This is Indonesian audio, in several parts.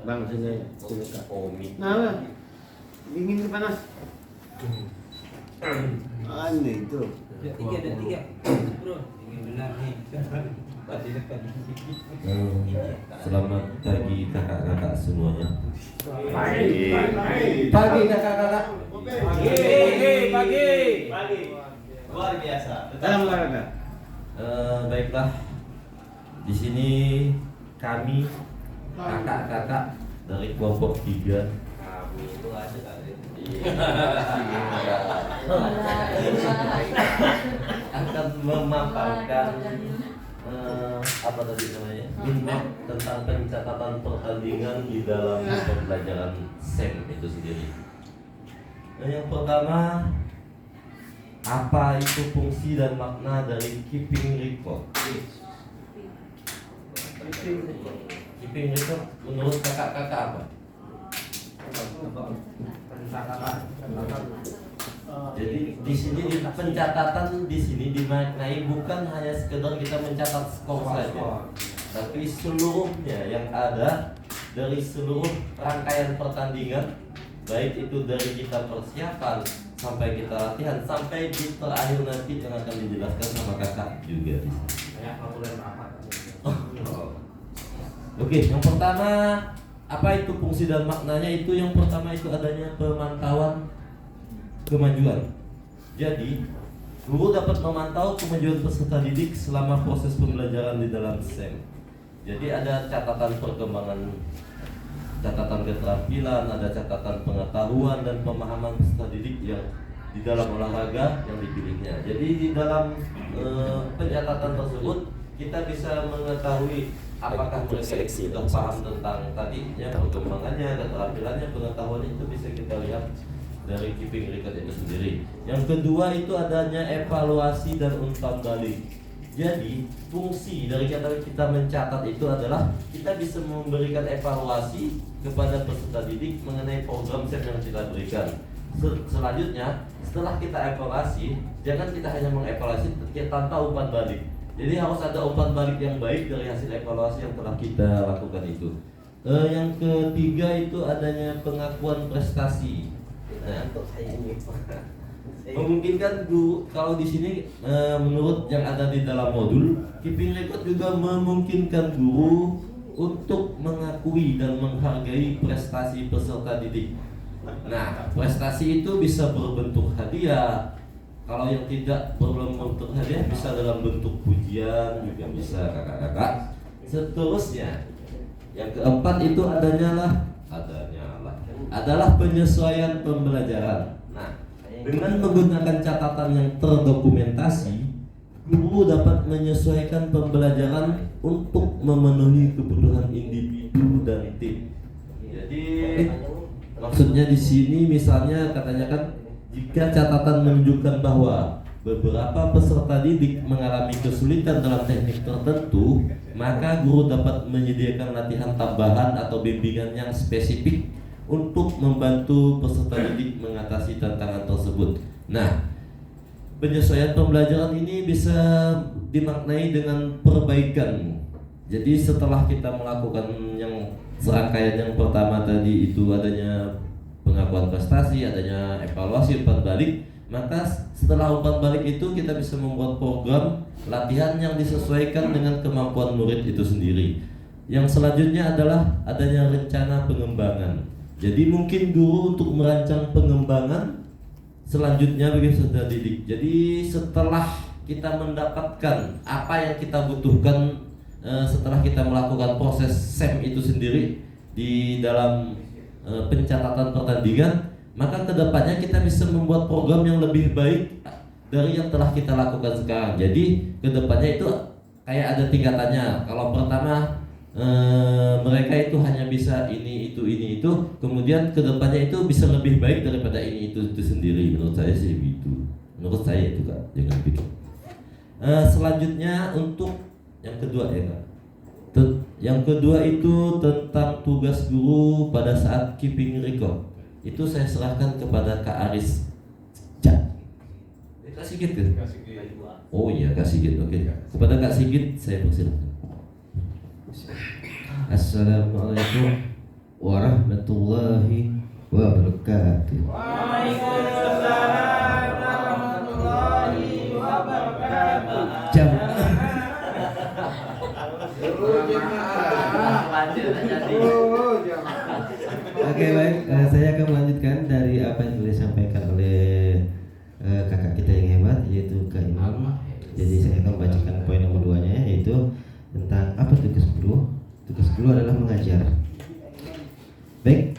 Bang sini Kak. Komik. Nah, dingin panas. Aneh itu. Ada tiga, bro. Ini benar nih. Pasti dekat. Selamat pagi kakak-kakak semuanya. Pagi. Pagi kakak-kakak. Pagi. Luar biasa. Dalam olahraga. Baiklah. Di sini kami kakak-kakak dari kelompok 3 Kami itu ada kali. akan memaparkan apa tadi namanya, minmap tentang pencatatan pertandingan di dalam pembelajaran SEM itu sendiri. Yang pertama, apa itu fungsi dan makna dari keeping record? Keeping record menurut kakak-kakak apa? Jadi di sini di pencatatan di sini dimaknai bukan hanya sekedar kita mencatat skor saja, tapi seluruhnya yang ada dari seluruh rangkaian pertandingan, baik itu dari kita persiapan sampai kita latihan sampai di terakhir nanti yang akan dijelaskan sama kakak juga di sini. Oke, yang pertama apa itu fungsi dan maknanya itu? Yang pertama itu adanya pemantauan kemajuan. Jadi, guru dapat memantau kemajuan peserta didik selama proses pembelajaran di dalam SEM. Jadi ada catatan perkembangan, catatan keterampilan, ada catatan pengetahuan dan pemahaman peserta didik yang di dalam olahraga yang dipilihnya. Jadi di dalam pencatatan tersebut kita bisa mengetahui apakah mereka sudah paham tentang tadinya perkembangannya, keterampilannya, pengetahuannya, itu bisa kita lihat dari keeping record itu sendiri. Yang kedua itu adanya evaluasi dan umpan balik. Jadi fungsi dari kita mencatat itu adalah kita bisa memberikan evaluasi kepada peserta didik mengenai program SEM yang kita berikan. Selanjutnya setelah kita evaluasi, jangan kita hanya mengevaluasi tanpa umpan balik. Jadi harus ada umpan balik yang baik dari hasil evaluasi yang telah kita lakukan itu. Yang ketiga itu adanya pengakuan prestasi. Nah, memungkinkan guru kalau di sini menurut yang ada di dalam modul, keeping record juga memungkinkan guru untuk mengakui dan menghargai prestasi peserta didik. Nah, prestasi itu bisa berbentuk hadiah. Kalau yang tidak berbentuk hadiah bisa dalam bentuk pujian juga bisa kakak-kakak. Seterusnya, yang keempat itu adalah penyesuaian pembelajaran. Nah, dengan menggunakan catatan yang terdokumentasi, guru dapat menyesuaikan pembelajaran untuk memenuhi kebutuhan individu dan tim. Jadi maksudnya di sini misalnya katanya kan, jika catatan menunjukkan bahwa beberapa peserta didik mengalami kesulitan dalam teknik tertentu, maka guru dapat menyediakan latihan tambahan atau bimbingan yang spesifik untuk membantu peserta didik mengatasi tantangan tersebut. Nah, penyesuaian pembelajaran ini bisa dimaknai dengan perbaikan. Jadi setelah kita melakukan yang serangkaian yang pertama tadi itu adanya pengakuan prestasi, adanya evaluasi umpan balik, maka setelah umpan balik itu kita bisa membuat program latihan yang disesuaikan dengan kemampuan murid itu sendiri. Yang selanjutnya adalah adanya rencana pengembangan. Jadi mungkin guru untuk merancang pengembangan selanjutnya bagi peserta didik. Jadi setelah kita mendapatkan apa yang kita butuhkan setelah kita melakukan proses SEM itu sendiri di dalam pencatatan pertandingan, maka kedepannya kita bisa membuat program yang lebih baik dari yang telah kita lakukan sekarang. Jadi kedepannya itu kayak ada tingkatannya. Kalau pertama mereka itu hanya bisa ini itu, kemudian kedepannya itu bisa lebih baik daripada ini itu sendiri. Menurut saya sih begitu. Menurut saya itu Kak, jangan pikir. Selanjutnya untuk yang kedua ya Kak. Yang kedua itu tentang tugas guru pada saat keeping record. Itu saya serahkan kepada Kak Aris. Kak Sigit kan? Oh iya Kak Sigit, oke. Kepada Kak Sigit saya persilakan. Assalamualaikum warahmatullahi wabarakatuh. Waalaikumsalam warahmatullahi wabarakatuh. Jam. Oke, baik, saya akan melanjutkan dari apa yang sudah disampaikan oleh kakak kita yang hebat, yaitu Kak Imam. Jadi saya akan membacakan poin nomor 2-nya, yaitu tentang apa tugas guru. Tugas guru adalah mengajar. Baik,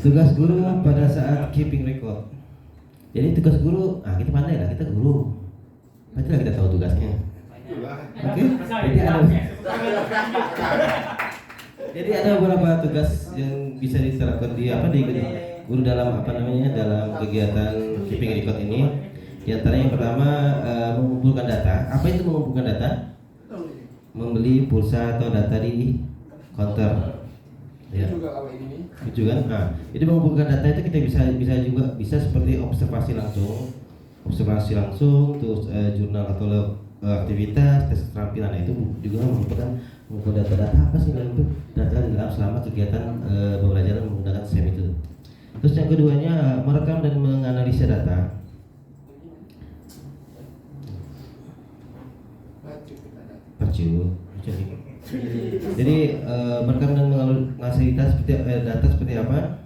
tugas guru pada saat keeping record. Jadi tugas guru, kita pandai lah, kita guru. Pasti lah kita tahu tugasnya. Oke, jadi ada beberapa tugas yang bisa diterapkan di guru dalam dalam kegiatan keeping record ini. Di antara yang pertama mengumpulkan data. Apa itu mengumpulkan data? Membeli pulsa atau data di counter. Ya. Itu kan. Nah, jadi mengumpulkan data itu kita bisa seperti observasi langsung, terus jurnal atau aktivitas, tes keterampilan. Itu juga merupakan mengumpulkan data-data apa sih dalam itu data dalam selama kegiatan pembelajaran menggunakan SEM itu. Terus yang keduanya merekam dan menganalisa data. Jadi merekam dan menganalisa data seperti apa?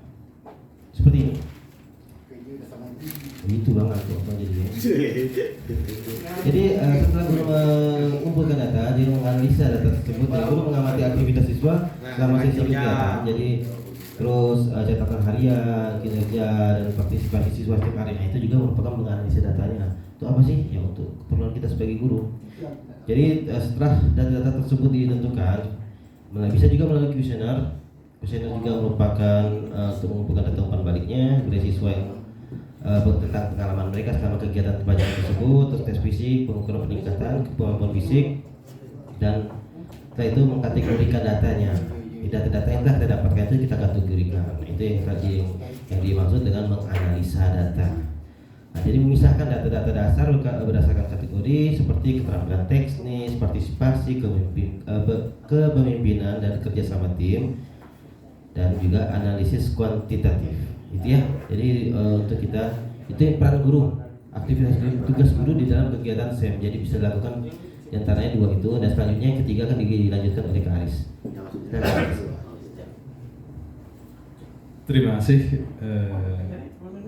Seperti ini. Itu banget tuh jadinya. Jadi setelah guru mengumpulkan data, dia menganalisa data tersebut, dan guru mengamati aktivitas siswa selama sesi kegiatan. Jadi terus catatan harian, kinerja dan partisipasi siswa setiap harinya itu juga merupakan menganalisa datanya. Itu apa sih? Ya untuk keperluan kita sebagai guru. Jadi setelah data-data tersebut ditentukan, bisa juga melalui kuesioner. Kuesioner juga merupakan untuk mengumpulkan data umpan baliknya dari siswa yang tentang pengalaman mereka selama kegiatan pembelajaran tersebut, terus tes fisik, pengukuran peningkatan kemampuan fisik, dan setelah itu mengkategorikan datanya. Data-data yang telah kita dapatkan itu kita kategorikan. Itu yang dimaksud dengan menganalisa data. Nah, jadi memisahkan data-data dasar berdasarkan kategori seperti keterampilan teknis, partisipasi, kepemimpinan dan kerja sama tim, dan juga analisis kuantitatif. Itu ya. Jadi untuk kita itu peran guru, aktivitas tugas guru di dalam kegiatan SEM. Jadi bisa dilakukan di antaranya 2 itu, dan selanjutnya yang ketiga akan dilanjutkan oleh Kak Aris. Terima kasih.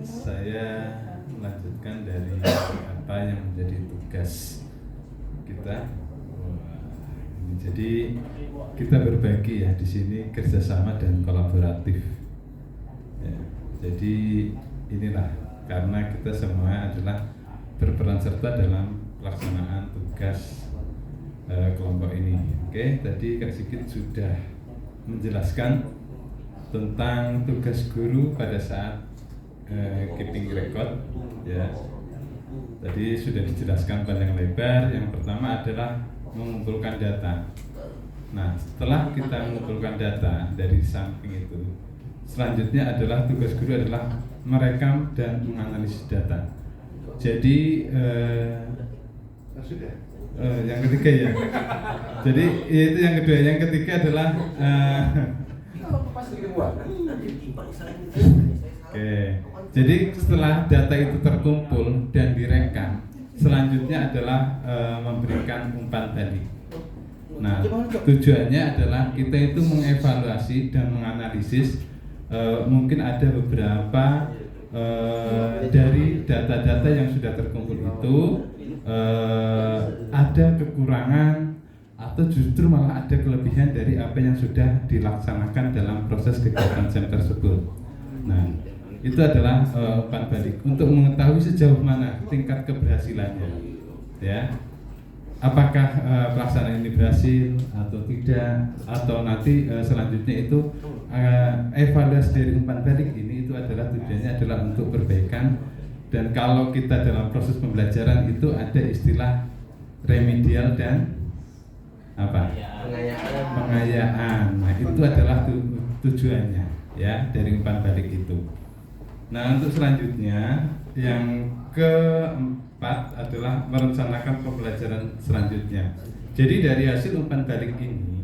Saya melanjutkan dari apa yang menjadi tugas kita. Jadi kita berbagi ya di sini, kerjasama dan kolaboratif. Ya, jadi inilah karena kita semua adalah berperan serta dalam pelaksanaan tugas kelompok ini. Oke, tadi Kak Sigit sudah menjelaskan tentang tugas guru pada saat keeping record. Ya, tadi sudah dijelaskan panjang lebar. Yang pertama adalah mengumpulkan data. Nah, setelah kita mengumpulkan data dari samping itu, selanjutnya adalah tugas guru adalah merekam dan menganalisis data. Jadi yang ketiga ya. Jadi itu yang kedua. Yang ketiga adalah Oke. Jadi setelah data itu terkumpul dan direkam, selanjutnya adalah memberikan umpan balik. Nah, tujuannya adalah kita itu mengevaluasi dan menganalisis mungkin ada beberapa dari data-data yang sudah terkumpul itu ada kekurangan atau justru malah ada kelebihan dari apa yang sudah dilaksanakan dalam proses kegiatan SEM tersebut. Nah, itu adalah umpan balik untuk mengetahui sejauh mana tingkat keberhasilannya, ya. Apakah pelaksanaan ini berhasil atau tidak, atau nanti selanjutnya itu evaluasi dari umpan balik ini itu adalah tujuannya adalah untuk perbaikan. Dan kalau kita dalam proses pembelajaran itu ada istilah remedial dan pengayaan. Nah, itu adalah tujuannya ya dari umpan balik itu. Nah, untuk selanjutnya yang keempat adalah merencanakan pembelajaran selanjutnya. Jadi dari hasil umpan balik ini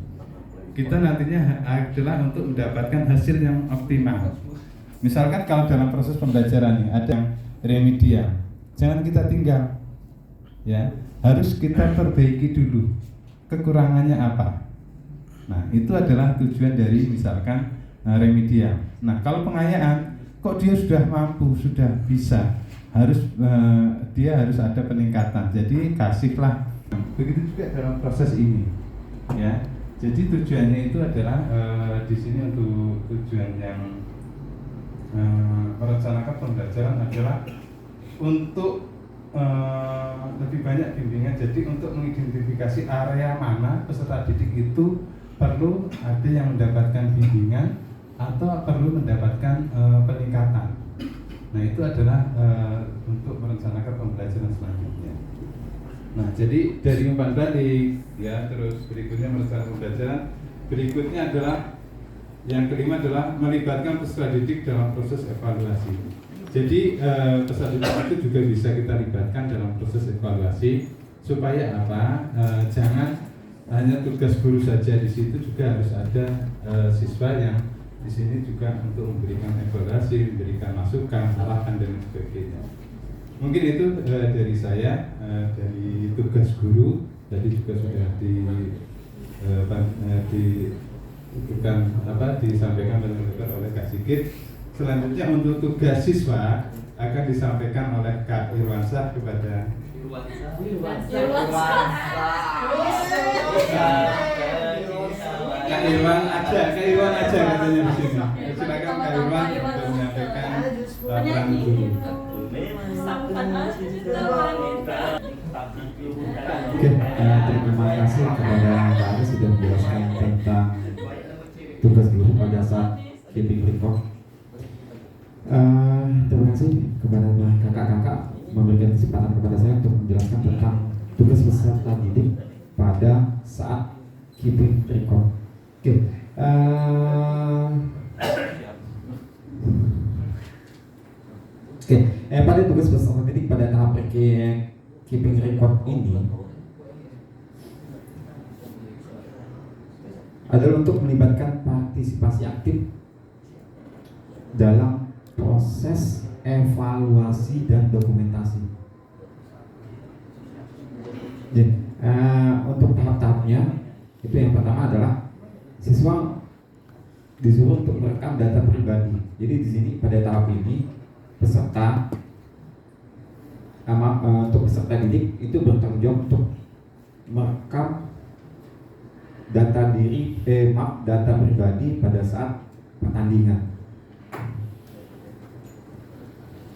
kita nantinya adalah untuk mendapatkan hasil yang optimal. Misalkan kalau dalam proses pembelajaran ini ada yang remedial, jangan kita tinggal, ya harus kita perbaiki dulu kekurangannya apa. Nah itu adalah tujuan dari misalkan remedial. Nah kalau pengayaan, kok dia sudah mampu, sudah bisa, dia harus ada peningkatan. Jadi kasihlah. Begitu juga dalam proses ini, ya. Jadi tujuannya itu adalah di sini untuk tujuan yang merencanakan pembelajaran adalah untuk lebih banyak bimbingan. Jadi untuk mengidentifikasi area mana peserta didik itu perlu ada yang mendapatkan bimbingan atau perlu mendapatkan peningkatan. Nah itu adalah untuk merencanakan pembelajaran selanjutnya. Nah jadi dari umpan balik, ya terus berikutnya merencanakan pembelajaran. Berikutnya adalah yang kelima adalah melibatkan peserta didik dalam proses evaluasi. Jadi peserta didik itu juga bisa kita libatkan dalam proses evaluasi supaya apa? Jangan hanya tugas guru saja, di situ juga harus ada siswa yang di sini juga untuk memberikan evaluasi, memberikan masukan, arahan dan sebagainya. Mungkin itu dari saya, dari tugas guru tadi juga sudah disampaikan oleh Kak Sigit. Selanjutnya untuk tugas siswa akan disampaikan oleh Kak Irwansyah kepada Kak Irwan aja katanya di sini. Silakan Kak Irwan untuk menyampaikan peran guru. Oke, terima kasih kepada Pak Aris sudah menjelaskan tentang tugas guru pada saat keeping record. Terima kasih kepada kakak-kakak memberikan kesempatan kepada saya untuk menjelaskan tentang tugas peserta didik pada saat keeping record. Oke, pada tugas peserta didik pada tahap keeping record ini adalah untuk melibatkan partisipasi aktif dalam proses evaluasi dan dokumentasi. Jadi, untuk tahap-tahapnya itu yang pertama adalah siswa disuruh untuk merekam data pribadi. Jadi di sini pada tahap ini peserta untuk peserta didik itu bertanggung jawab untuk merekam data data pribadi pada saat pertandingan.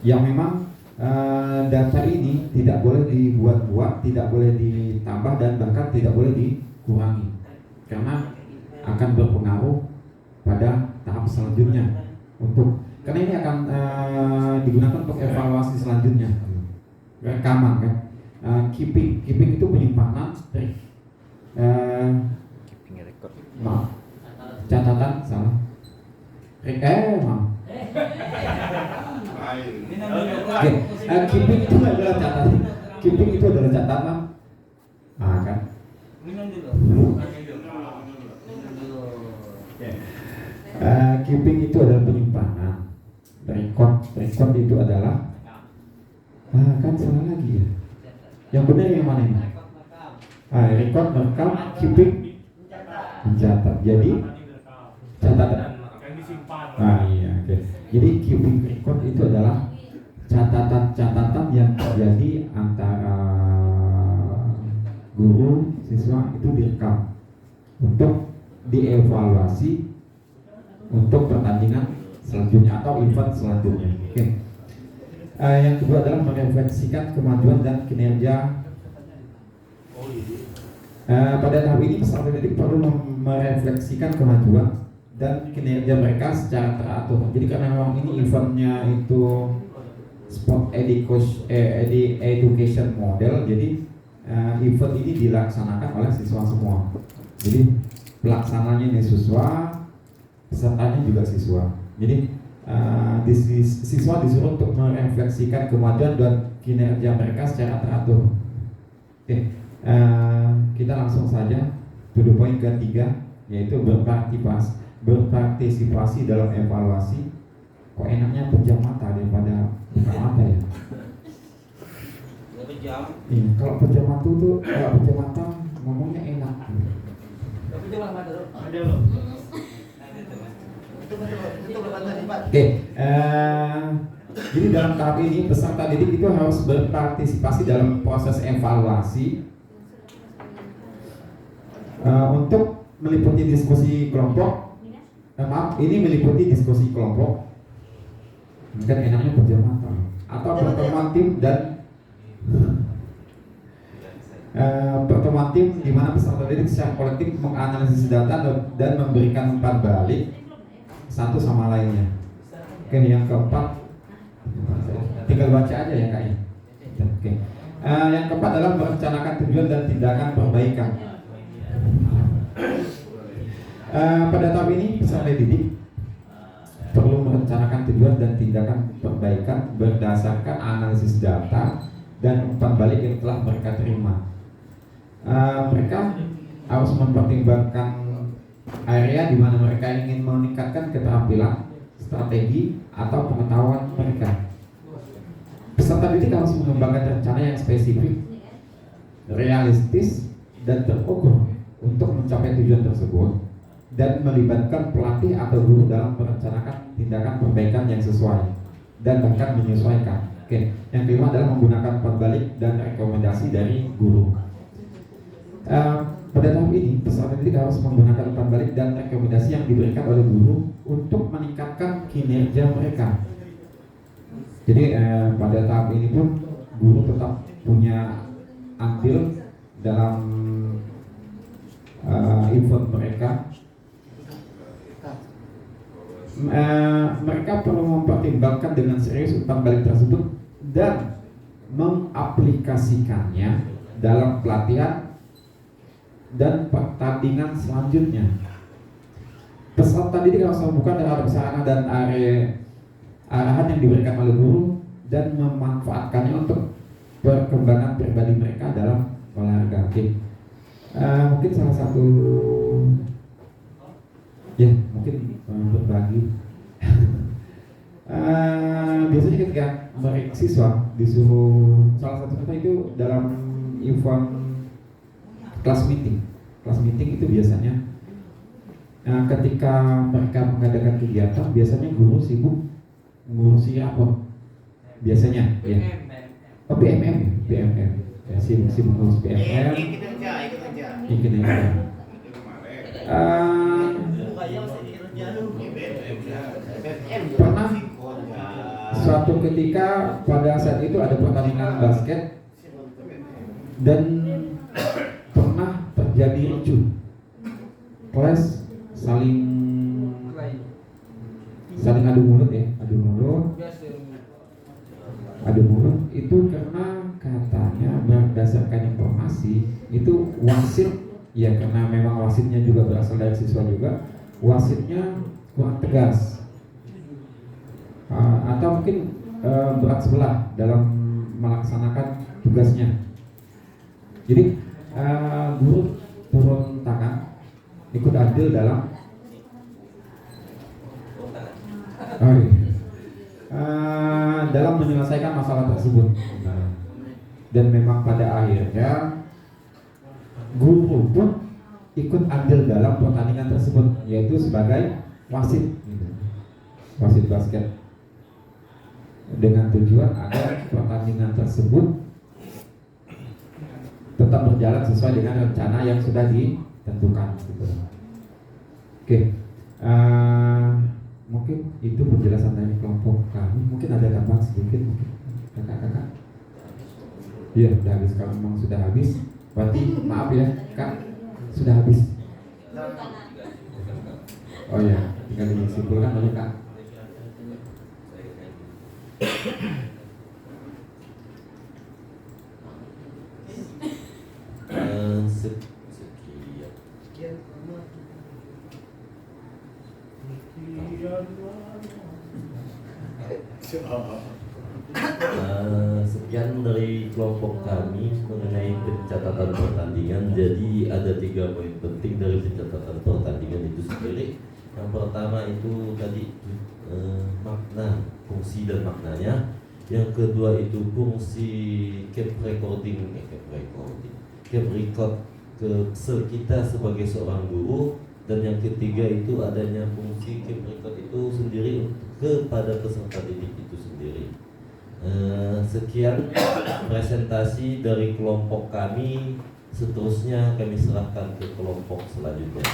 Yang memang data ini tidak boleh dibuat-buat, tidak boleh ditambah dan bahkan tidak boleh dikurangi karena akan berpengaruh pada tahap selanjutnya. Karena ini akan digunakan untuk evaluasi selanjutnya. Rekaman kan, keeping itu penyimpanan catatan salah. Keeping itu adalah catatan. Keeping itu adalah catatan. Kan? Keeping itu adalah penyimpanan. Record itu adalah kan salah lagi ya. Yang benar yang mana ini? Record, merekam, keeping, mencatat. Jadi catatan. Iya, oke. Jadi keeping record itu adalah catatan-catatan yang terjadi antara guru siswa itu direkam untuk dievaluasi untuk pertandingan selanjutnya atau event selanjutnya. Oke. Yang kedua adalah merefleksikan kemajuan dan kinerja. Pada tahap ini peserta didik perlu merefleksikan kemajuan dan kinerja mereka secara teratur. Jadi karena memang ini eventnya itu sport education model, jadi event ini dilaksanakan oleh siswa semua. Jadi pelaksananya ini siswa, pesertanya juga siswa. Jadi siswa disuruh untuk merefleksikan kemajuan dan kinerja mereka secara teratur. Oke, kita langsung saja to the point ketiga, yaitu berpartisipasi dalam evaluasi. Kok enaknya pejam mata daripada buka mata ya? Berapa jam? Iya, kalau pejam mata ngomongnya enak. Berapa jam mata dulu? Ada loh. Oke, jadi dalam tahap ini peserta didik itu harus berpartisipasi dalam proses evaluasi untuk meliputi diskusi kelompok. Ini meliputi diskusi kelompok. Kan enaknya pejam mata atau pertemuan tim dan pertemuan tim di mana peserta didik secara kolektif menganalisis data dan memberikan umpan balik satu sama lainnya. Oke, yang keempat tinggal baca aja ya Kak ya. Oke. Yang keempat adalah merencanakan tujuan dan tindakan perbaikan. Pada tahap ini peserta didik perlu merencanakan tujuan dan tindakan perbaikan berdasarkan analisis data dan umpan balik yang telah mereka terima. Mereka harus mempertimbangkan area di mana mereka ingin meningkatkan keterampilan, strategi, atau pengetahuan mereka. Peserta didik harus mengembangkan rencana yang spesifik, realistis, dan terukur untuk mencapai tujuan tersebut dan melibatkan pelatih atau guru dalam merencanakan tindakan perbaikan yang sesuai dan bahkan menyesuaikan. Oke, yang kelima adalah menggunakan umpan balik dan rekomendasi dari guru. Pada tahap ini, peserta didik harus menggunakan umpan balik dan rekomendasi yang diberikan oleh guru untuk meningkatkan kinerja mereka. Jadi pada tahap ini pun guru tetap punya andil dalam event mereka. Mereka perlu mempertimbangkan dengan serius umpan balik tersebut dan mengaplikasikannya dalam pelatihan dan pertandingan selanjutnya. Peserta didik harus membuka terhadap sarana dan arahan yang diberikan oleh guru dan memanfaatkannya untuk perkembangan pribadi mereka dalam olahraga. Mungkin salah satu mungkin berbagi. Biasanya ketika mereka siswa disuruh, salah satu contoh itu dalam event kelas meeting itu biasanya ketika mereka mengadakan kegiatan, biasanya guru sibuk ngurusi rapor biasanya ya. BMM ya, sibuk ngurus BMM. Ikut aja. Pernah suatu ketika pada saat itu ada pertandingan basket dan pernah terjadi ricuh, kelas saling adu mulut itu karena katanya berdasarkan informasi itu wasit ya, karena memang wasitnya juga berasal dari siswa juga, wasitnya kurang tegas atau mungkin berat sebelah dalam melaksanakan tugasnya. Jadi guru turun tangan, ikut andil dalam dalam menyelesaikan masalah tersebut. Dan memang pada akhirnya guru pun ikut andil dalam pertandingan tersebut, yaitu sebagai wasit basket, dengan tujuan agar pertandingan tersebut tetap berjalan sesuai dengan rencana yang sudah ditentukan gitu. Oke, mungkin itu penjelasan dari kelompok kami. Mungkin ada tambahan sedikit mungkin kakak-kakak. Iya, sudah habis. Kalau memang sudah habis, berarti maaf ya Kak, sudah habis. Oh ya, tinggal disimpulkan oleh Kak. Sekian sekian dari kelompok kami mengenai pencatatan pertandingan. Jadi ada 3 poin penting dari pencatatan pertandingan itu sendiri. Yang pertama itu tadi makna, fungsi dan maknanya. Yang kedua itu fungsi cap record ke kita sebagai seorang guru. Dan yang ketiga itu adanya fungsi cap record itu sendiri kepada peserta didik itu sendiri. Sekian presentasi dari kelompok kami. Seterusnya kami serahkan ke kelompok selanjutnya.